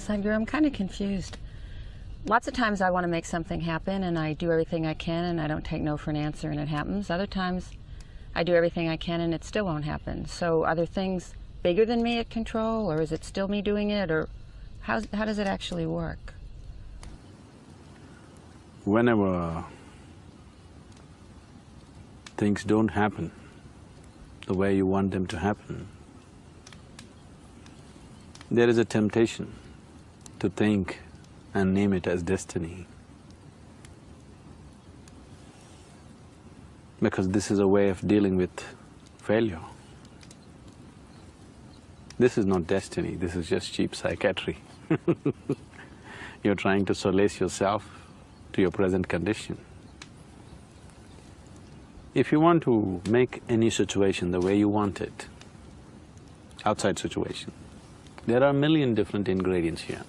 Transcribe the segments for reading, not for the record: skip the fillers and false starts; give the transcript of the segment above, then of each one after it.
Sadhguru, I'm kind of confused. Lots of times I want to make something happen and I do everything I can and I don't take no for an answer and it happens. Other times I do everything I can and it still won't happen. So are there things bigger than me at control, or is it still me doing it, or how does it actually work? Whenever things don't happen the way you want them to happen, there is a temptation to think and name it as destiny. Because this is a way of dealing with failure. This is not destiny, this is just cheap psychiatry. You're trying to solace yourself to your present condition. If you want to make any situation the way you want it, outside situation, there are a million different ingredients here.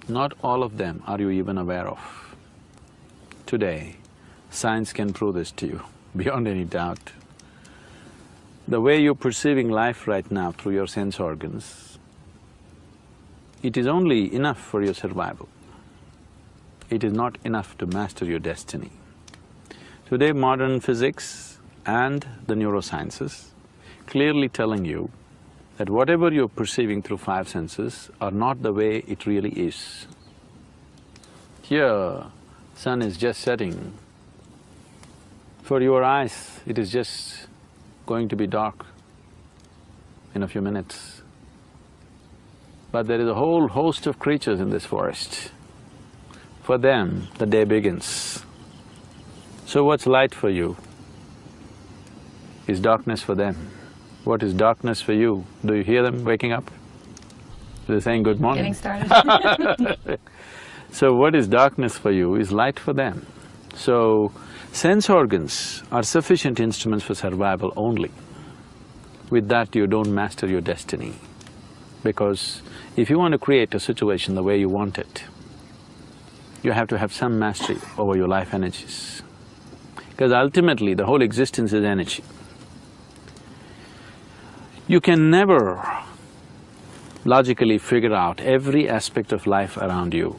Not all of them are you even aware of. Today, science can prove this to you, beyond any doubt. The way you're perceiving life right now through your sense organs, it is only enough for your survival. It is not enough to master your destiny. Today, modern physics and the neurosciences clearly telling you that whatever you're perceiving through five senses are not the way it really is. Here, sun is just setting. For your eyes, it is just going to be dark in a few minutes. But there is a whole host of creatures in this forest. For them, the day begins. So what's light for you is darkness for them. What is darkness for you? Do you hear them waking up? They're saying good morning. Getting started. So what is darkness for you is light for them. So, sense organs are sufficient instruments for survival only. With that, you don't master your destiny. Because if you want to create a situation the way you want it, you have to have some mastery over your life energies. Because ultimately, the whole existence is energy. You can never logically figure out every aspect of life around you.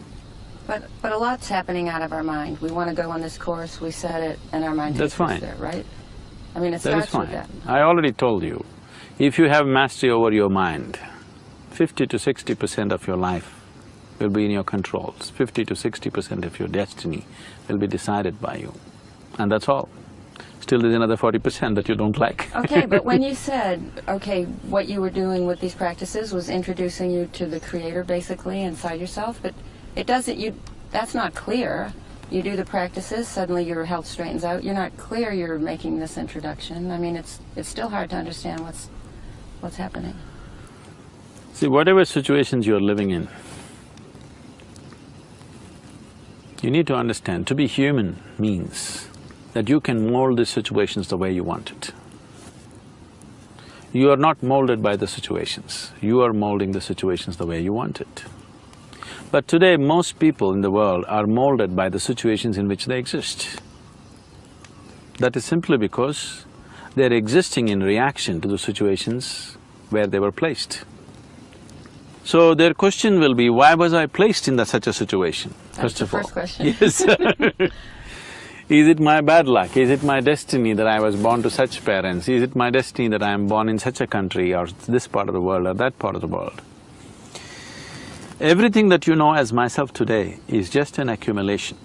But a lot's happening out of our mind. We want to go on this course, we set it, and our mind takes us there, right? I mean, it starts with that. I already told you, if you have mastery over your mind, 50 to 60% of your life will be in your controls, 50 to 60% of your destiny will be decided by you, and that's all. Still there's another 40% that you don't like. Okay, but when you said, okay, what you were doing with these practices was introducing you to the Creator, basically, inside yourself, but it doesn't… that's not clear. You do the practices, suddenly your health straightens out, you're not clear you're making this introduction. I mean, it's still hard to understand what's happening. See, whatever situations you're living in, you need to understand, to be human means that you can mold the situations the way you want it. You are not molded by the situations, you are molding the situations the way you want it. But today, most people in the world are molded by the situations in which they exist. That is simply because they're existing in reaction to the situations where they were placed. So their question will be, why was I placed in such a situation, first of all? That's the first question. Yes. Is it my bad luck? Is it my destiny that I was born to such parents? Is it my destiny that I am born in such a country or this part of the world or that part of the world? Everything that you know as myself today is just an accumulation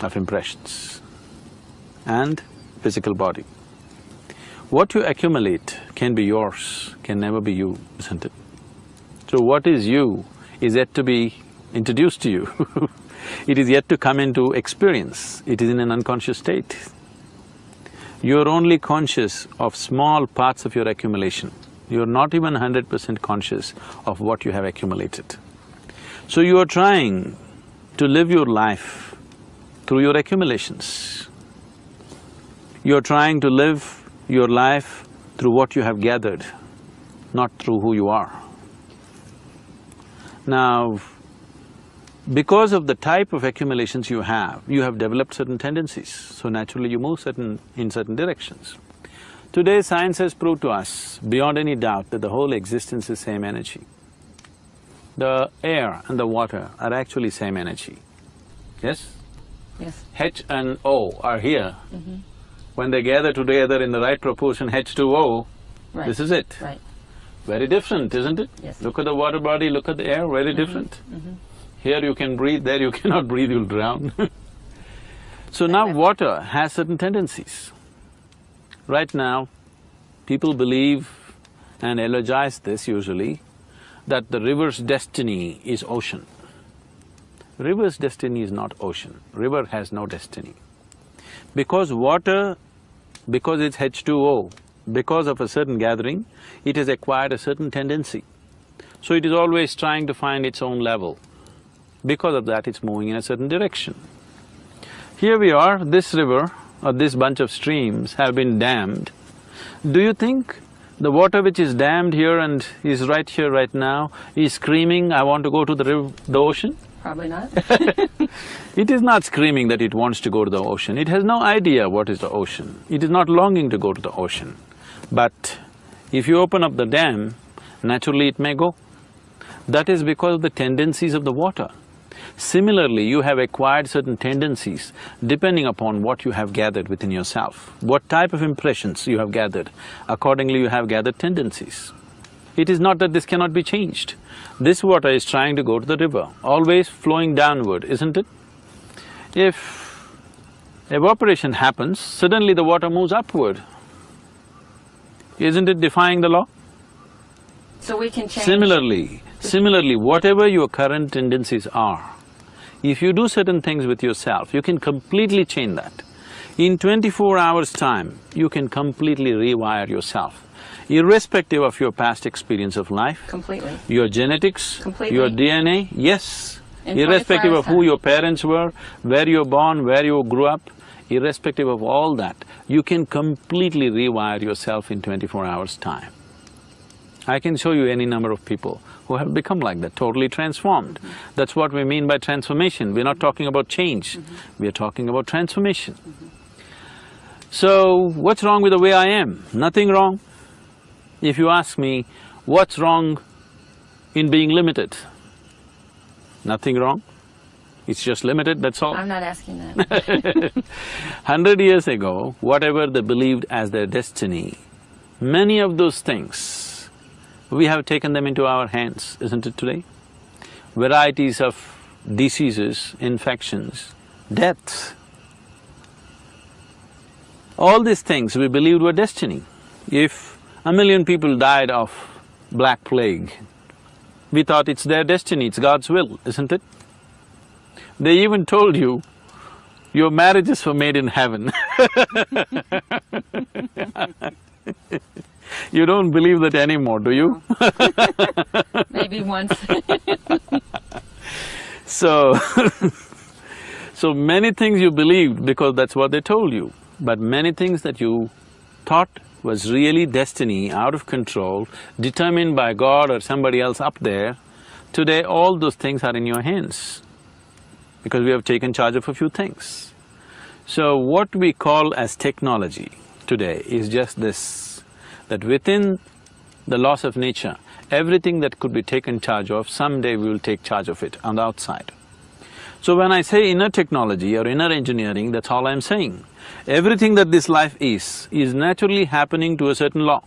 of impressions and physical body. What you accumulate can be yours, can never be you, isn't it? So what is you is yet to be introduced to you. It is yet to come into experience, it is in an unconscious state. You're only conscious of small parts of your accumulation. You're not even 100% conscious of what you have accumulated. So you are trying to live your life through your accumulations. You're trying to live your life through what you have gathered, not through who you are. Now, because of the type of accumulations you have developed certain tendencies, so naturally you move in certain directions. Today, science has proved to us, beyond any doubt, that the whole existence is same energy. the air and the water are actually same energy. Yes? Yes. H and O are here. When they gather together in the right proportion, H2O, Right. this is it. Right. Very different, isn't it? Yes. Look at the water body, look at the air, very different. Here you can breathe, there you cannot breathe, you'll drown. So now water has certain tendencies. Right now, people believe and eulogize this usually, that the river's destiny is ocean. River's destiny is not ocean. River has no destiny. Because water, because it's H2O, because of a certain gathering, it has acquired a certain tendency. So it is always trying to find its own level. Because of that, it's moving in a certain direction. Here we are, this river or this bunch of streams have been dammed. Do you think the water which is dammed here and is right here right now is screaming, I want to go to the ocean? Probably not. It is not screaming that it wants to go to the ocean. It has no idea what is the ocean. It is not longing to go to the ocean. But if you open up the dam, naturally it may go. That is because of the tendencies of the water. Similarly, you have acquired certain tendencies depending upon what you have gathered within yourself. What type of impressions you have gathered, accordingly you have gathered tendencies. It is not that this cannot be changed. This water is trying to go to the river, always flowing downward, isn't it? If evaporation happens, suddenly the water moves upward. Isn't it defying the law? So we can change… Similarly, whatever your current tendencies are, if you do certain things with yourself, you can completely change that. In 24 hours' time, you can completely rewire yourself, irrespective of your past experience of life. Completely. Your genetics, Completely. your DNA, yes. In Irrespective 24 of who hours' your parents were, where you're born, where you grew up, irrespective of all that, you can completely rewire yourself in 24 hours' time. I can show you any number of people who have become like that, totally transformed. That's what we mean by transformation. We're not talking about change, we're talking about transformation. So, what's wrong with the way I am? Nothing wrong. If you ask me, what's wrong in being limited? Nothing wrong. It's just limited, that's all. I'm not asking that. 100 years ago, whatever they believed as their destiny, many of those things, we have taken them into our hands, isn't it today? Varieties of diseases, infections, deaths. All these things we believed were destiny. If 1 million people died of black plague, we thought it's their destiny, it's God's will, isn't it? They even told you, your marriages were made in heaven. You don't believe that anymore, do you? Maybe once. So, so many things you believed because that's what they told you, but many things that you thought was really destiny, out of control, determined by God or somebody else up there, today all those things are in your hands because we have taken charge of a few things. So what we call as technology today is just this, that within the laws of nature, everything that could be taken charge of, someday we will take charge of it on the outside. So when I say inner technology or inner engineering, that's all I'm saying. Everything that this life is naturally happening to a certain law.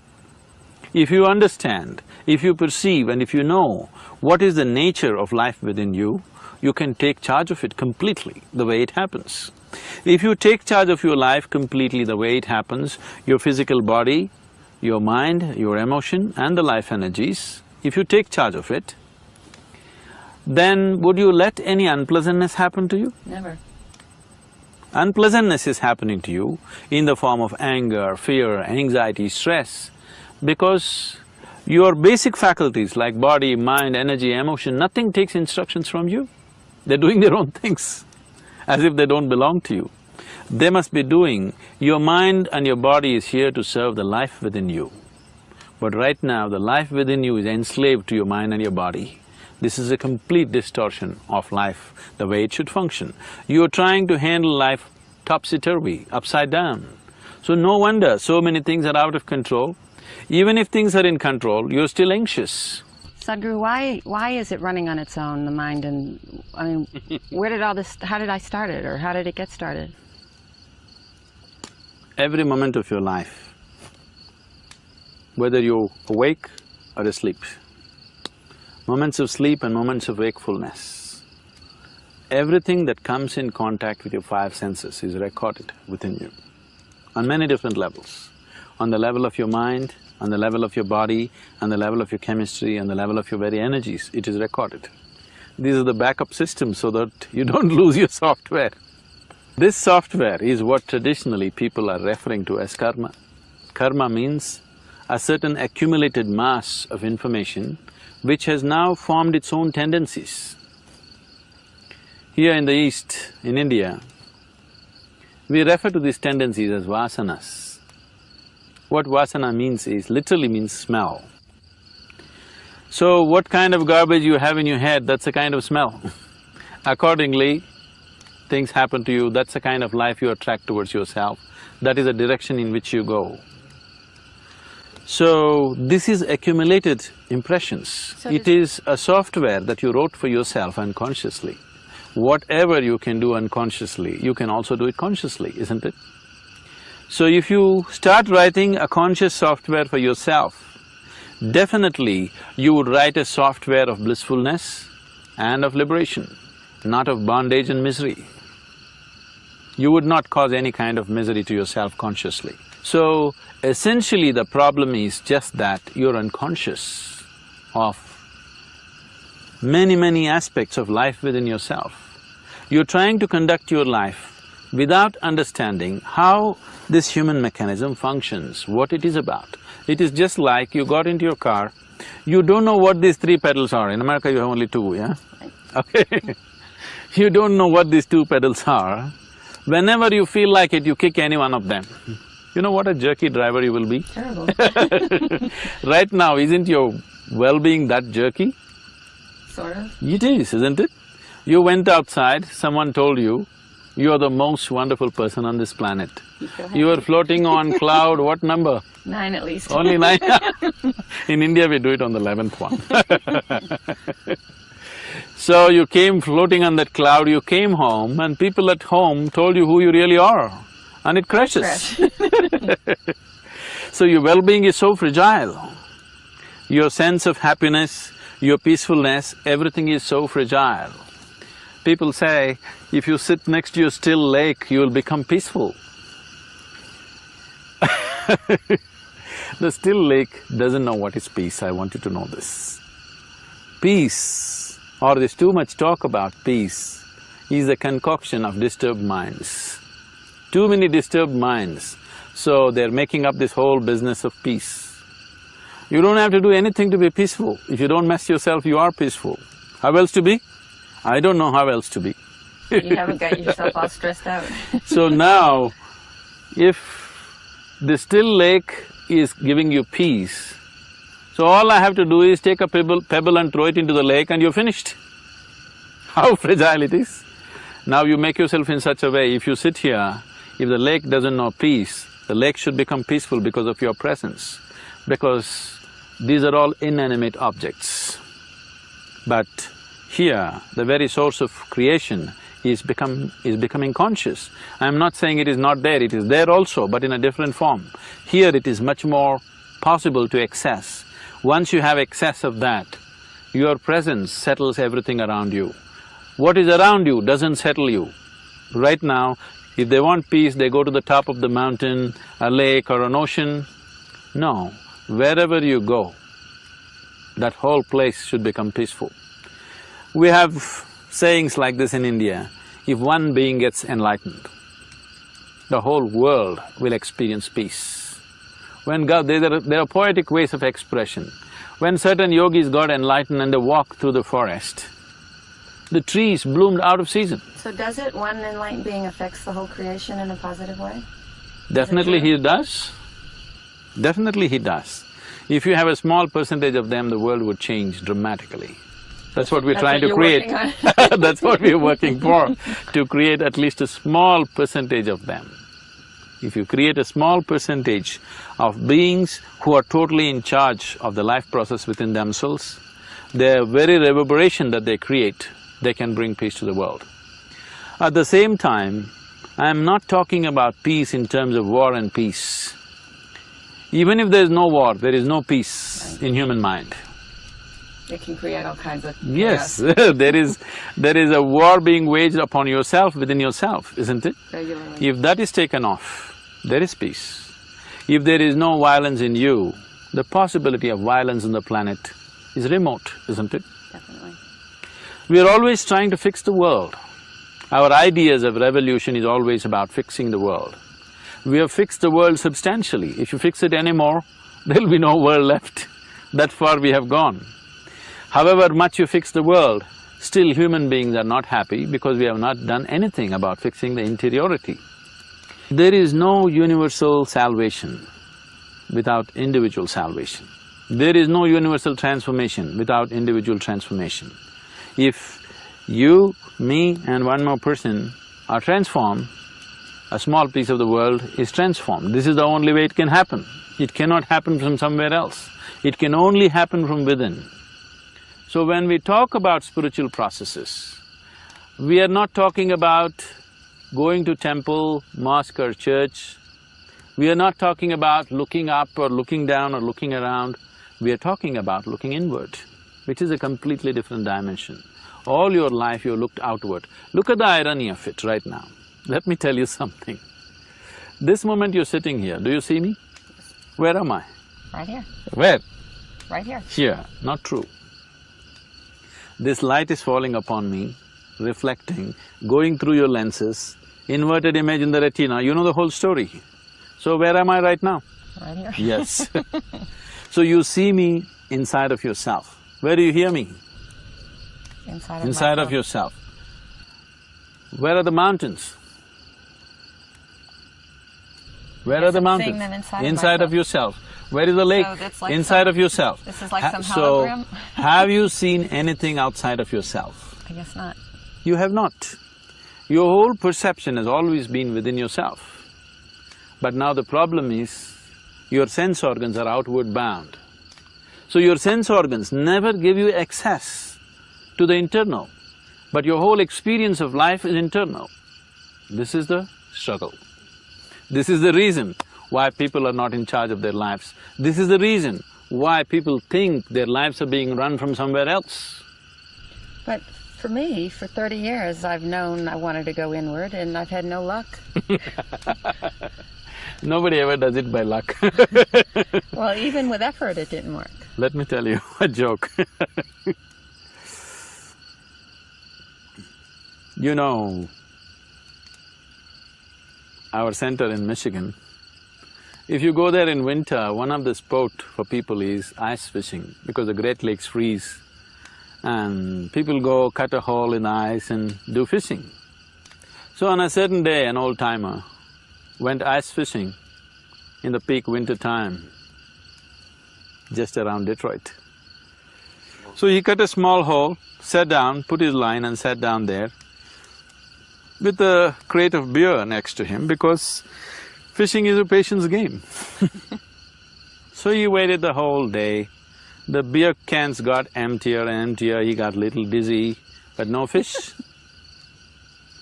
If you understand, if you perceive and if you know what is the nature of life within you, you can take charge of it completely the way it happens. If you take charge of your life completely the way it happens, your physical body, your mind, your emotion and the life energies, if you take charge of it, then would you let any unpleasantness happen to you? Never. Unpleasantness is happening to you in the form of anger, fear, anxiety, stress, because your basic faculties like body, mind, energy, emotion, nothing takes instructions from you. They're doing their own things, as if they don't belong to you. They must be doing… Your mind and your body is here to serve the life within you. But right now, the life within you is enslaved to your mind and your body. This is a complete distortion of life, the way it should function. You're trying to handle life topsy-turvy, upside down. So no wonder so many things are out of control. Even if things are in control, you're still anxious. Sadhguru, why is it running on its own, the mind? And I mean, where did all this, how did I start it, or how did it get started? Every moment of your life, whether you're awake or asleep, moments of sleep and moments of wakefulness, everything that comes in contact with your five senses is recorded within you on many different levels. On the level of your mind, on the level of your body, on the level of your chemistry, on the level of your very energies, it is recorded. These are the backup systems so that you don't lose your software. This software is what traditionally people are referring to as karma. Karma means a certain accumulated mass of information which has now formed its own tendencies. Here in the East, in India, we refer to these tendencies as vasanas. What vasana means is, literally means smell. So what kind of garbage you have in your head, that's the kind of smell. Accordingly, things happen to you, that's the kind of life you attract towards yourself, that is the direction in which you go. So, this is accumulated impressions. So it is a software that you wrote for yourself unconsciously. Whatever you can do unconsciously, you can also do it consciously, isn't it? So if you start writing a conscious software for yourself, definitely you would write a software of blissfulness and of liberation, not of bondage and misery. You would not cause any kind of misery to yourself consciously. So, essentially the problem is just that you're unconscious of many aspects of life within yourself. You're trying to conduct your life without understanding how this human mechanism functions, what it is about. It is just like you got into your car, you don't know what these three pedals are. In America you have only two, yeah? Okay. You don't know what these two pedals are. Whenever you feel like it, you kick any one of them. You know what a jerky driver you will be? Terrible. Right now, isn't your well-being that jerky? Sort of. It is, isn't it? You went outside, someone told you, you are the most wonderful person on this planet. You are floating on cloud, what number? 9 at least. Only 9? In India we do it on the 11th one. So you came floating on that cloud, you came home and people at home told you who you really are and it crashes. So your well-being is so fragile. Your sense of happiness, your peacefulness, everything is so fragile. People say, if you sit next to a still lake, you will become peaceful. The still lake doesn't know what is peace, I want you to know this. Peace, or there's too much talk about peace, is a concoction of disturbed minds. Too many disturbed minds, so they're making up this whole business of peace. You don't have to do anything to be peaceful. If you don't mess yourself, you are peaceful. How else to be? I don't know how else to be. You haven't got yourself all stressed out. So now, if the still lake is giving you peace, so all I have to do is take a pebble and throw it into the lake and you're finished. How fragile it is. Now you make yourself in such a way, if you sit here, if the lake doesn't know peace, the lake should become peaceful because of your presence, because these are all inanimate objects. But here, the very source of creation is becoming conscious. I'm not saying it is not there, it is there also, but in a different form. Here it is much more possible to access. Once you have access of that, your presence settles everything around you. What is around you doesn't settle you. Right now, if they want peace, they go to the top of the mountain, a lake or an ocean. No, wherever you go, that whole place should become peaceful. We have sayings like this in India, if one being gets enlightened, the whole world will experience peace. When there are poetic ways of expression. When certain yogis got enlightened and they walked through the forest, the trees bloomed out of season. So does it, one enlightened being affects the whole creation in a positive way? Definitely he does. Definitely he does. If you have a small percentage of them, the world would change dramatically. That's what we're trying to create. That's what we're working for, to create at least a small percentage of them. If you create a small percentage of beings who are totally in charge of the life process within themselves, their very reverberation that they create, they can bring peace to the world. At the same time, I am not talking about peace in terms of war and peace. Even if there is no war, there is no peace in human mind. It can create all kinds of chaos. Yes, there is a war being waged upon yourself, within yourself, isn't it? Regularly. If that is taken off, there is peace. If there is no violence in you, the possibility of violence on the planet is remote, isn't it? Definitely. We are always trying to fix the world. Our ideas of revolution is always about fixing the world. We have fixed the world substantially. If you fix it anymore, there'll be no world left. That far we have gone. However much you fix the world, still human beings are not happy because we have not done anything about fixing the interiority. There is no universal salvation without individual salvation. There is no universal transformation without individual transformation. If you, me and one more person are transformed, a small piece of the world is transformed. This is the only way it can happen. It cannot happen from somewhere else. It can only happen from within. So when we talk about spiritual processes, we are not talking about going to temple, mosque or church. We are not talking about looking up or looking down or looking around. We are talking about looking inward, which is a completely different dimension. All your life you looked outward. Look at the irony of it right now. Let me tell you something. This moment you're sitting here, do you see me? Where am I? Right here. Where? Right here. Here. Not true. This light is falling upon me, reflecting, going through your lenses, inverted image in the retina, you know the whole story. So where am I right now? Right here. Yes. So you see me inside of yourself. Where do you hear me? Inside of yourself. Where are the mountains? Where are the mountains? Inside of yourself. Where is the lake? So that's like inside of yourself. This is like some So, hologram? have you seen anything outside of yourself? I guess not. You have not. Your whole perception has always been within yourself. But now the problem is, your sense organs are outward bound. So your sense organs never give you access to the internal, but your whole experience of life is internal. This is the struggle. This is the reason why people are not in charge of their lives. This is the reason why people think their lives are being run from somewhere else. But for me, for 30 years, I've known I wanted to go inward and I've had no luck. Nobody ever does it by luck. Well, even with effort, it didn't work. Let me tell you a joke. You know, our center in Michigan, if you go there in winter, one of the sport for people is ice fishing because the Great Lakes freeze and people go cut a hole in the ice and do fishing. So on a certain day, an old-timer went ice fishing in the peak winter time, just around Detroit. So he cut a small hole, sat down, put his line and sat down there with a crate of beer next to him because fishing is a patience game. So he waited the whole day. The beer cans got emptier and emptier, he got little dizzy, but no fish.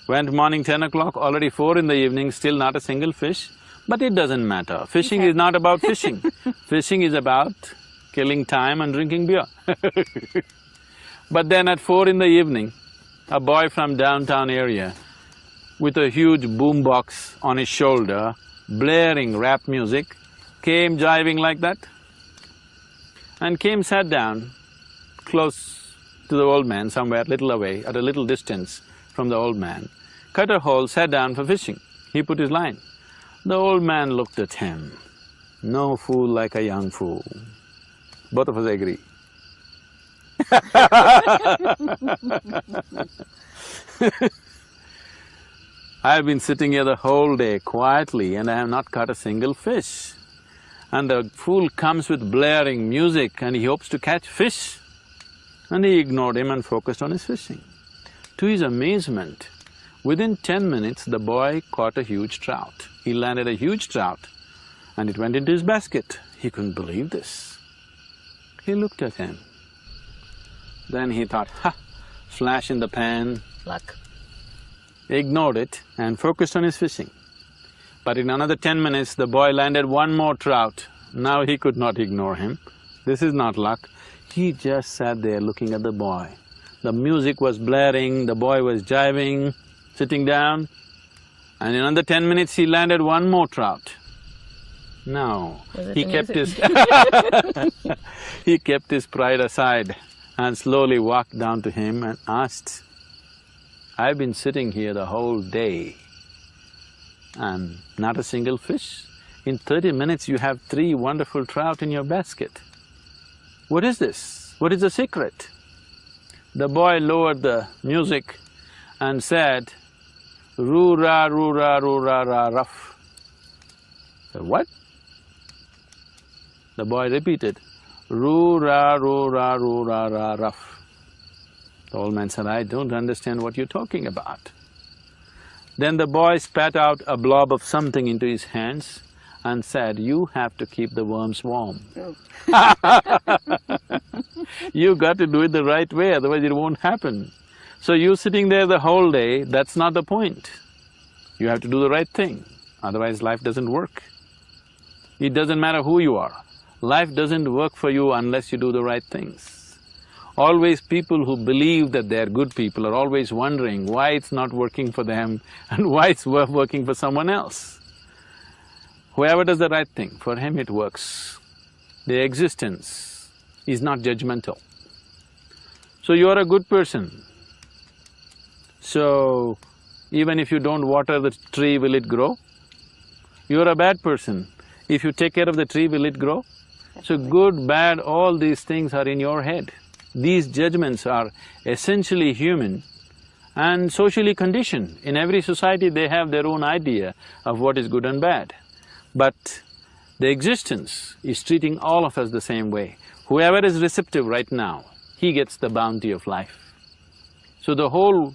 Went morning 10 o'clock, already 4 in the evening, still not a single fish. But it doesn't matter, fishing is not about fishing. Fishing is about killing time and drinking beer. But then at 4 in the evening, a boy from downtown area with a huge boombox on his shoulder, blaring rap music, came jiving like that and came sat down close to the old man, somewhere little away, at a little distance from the old man, cut a hole, sat down for fishing. He put his line. The old man looked at him. No fool like a young fool. Both of us agree. I've been sitting here the whole day quietly and I have not caught a single fish. And the fool comes with blaring music and he hopes to catch fish. And he ignored him and focused on his fishing. To his amazement, within 10 minutes the boy caught a huge trout. He landed a huge trout and it went into his basket. He couldn't believe this. He looked at him. Then he thought, ha, flash in the pan, Luck. ignored it and focused on his fishing. But in another 10 minutes, the boy landed one more trout. Now he could not ignore him. This is not luck. He just sat there looking at the boy. The music was blaring, the boy was jiving, sitting down, and in another 10 minutes he landed one more trout. Now, he kept his he kept his pride aside and slowly walked down to him and asked, "I've been sitting here the whole day and not a single fish. In 30 minutes you have 3 wonderful trout in your basket. What is this? What is the secret?" The boy lowered the music and said, "Roo-ra, roo-ra, roo-ra, ra, rough." Said, "What?" The boy repeated, "Roo-ra, roo-ra, roo-ra, ra, rough." The old man said, "I don't understand what you're talking about." Then the boy spat out a blob of something into his hands and said, "You have to keep the worms warm." You got to do it the right way, otherwise it won't happen. So you sitting there the whole day, that's not the point. You have to do the right thing, otherwise life doesn't work. It doesn't matter who you are, life doesn't work for you unless you do the right things. Always people who believe that they're good people are always wondering why it's not working for them and why it's working for someone else. Whoever does the right thing, for him it works. The existence is not judgmental. So you're a good person. So, even if you don't water the tree, will it grow? You're a bad person. If you take care of the tree, will it grow? So good, bad, all these things are in your head. These judgments are essentially human and socially conditioned. In every society they have their own idea of what is good and bad. But the existence is treating all of us the same way. Whoever is receptive right now, he gets the bounty of life. So the whole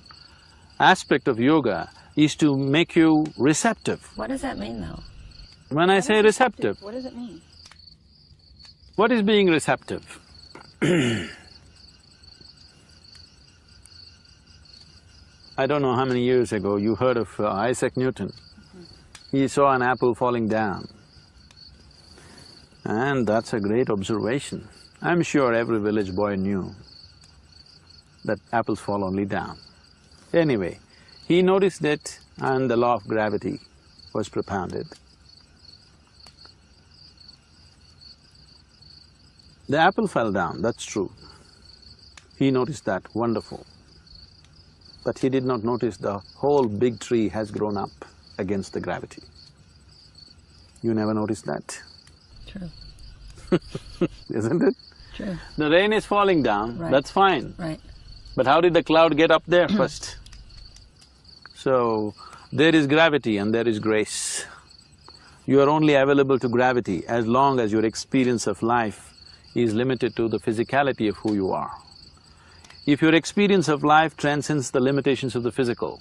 aspect of yoga is to make you receptive. What does that mean, though? When I say receptive, what does it mean? what is being receptive? I don't know how many years ago you heard of Isaac Newton. He saw an apple falling down. And that's a great observation. I'm sure every village boy knew that apples fall only down. Anyway, he noticed it and the law of gravity was propounded. The apple fell down, that's true. He noticed that, wonderful. But he did not notice the whole big tree has grown up against the gravity. You never noticed that? True. Isn't it? True. The rain is falling down, Right. that's fine. Right. But how did the cloud get up there first? So, there is gravity and there is grace. You are only available to gravity as long as your experience of life is limited to the physicality of who you are. If your experience of life transcends the limitations of the physical,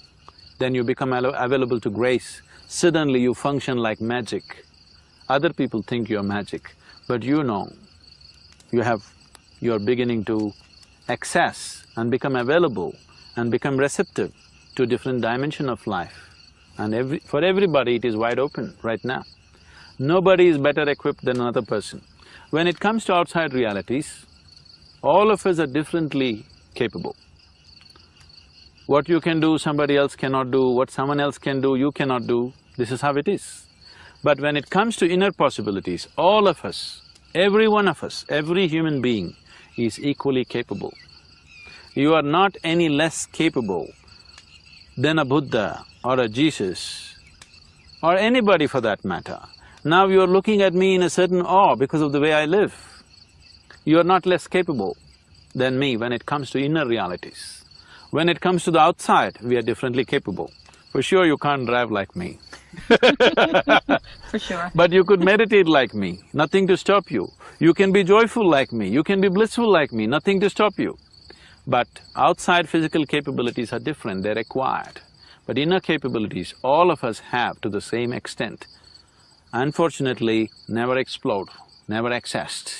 then you become available to grace. Suddenly you function like magic. Other people think you're magic, but you know, you're beginning to access and become available and become receptive to a different dimension of life. And for everybody it is wide open right now. Nobody is better equipped than another person. When it comes to outside realities, all of us are differently capable. What you can do, somebody else cannot do, what someone else can do, you cannot do, this is how it is. But when it comes to inner possibilities, all of us, every one of us, every human being is equally capable. You are not any less capable than a Buddha or a Jesus or anybody for that matter. Now you are looking at me in a certain awe because of the way I live. You are not less capable than me when it comes to inner realities. When it comes to the outside, we are differently capable. For sure you can't drive like me. For sure. But you could meditate like me, nothing to stop you. You can be joyful like me, you can be blissful like me, nothing to stop you. But outside physical capabilities are different, they're acquired. But inner capabilities, all of us have to the same extent. Unfortunately, never explored, never accessed.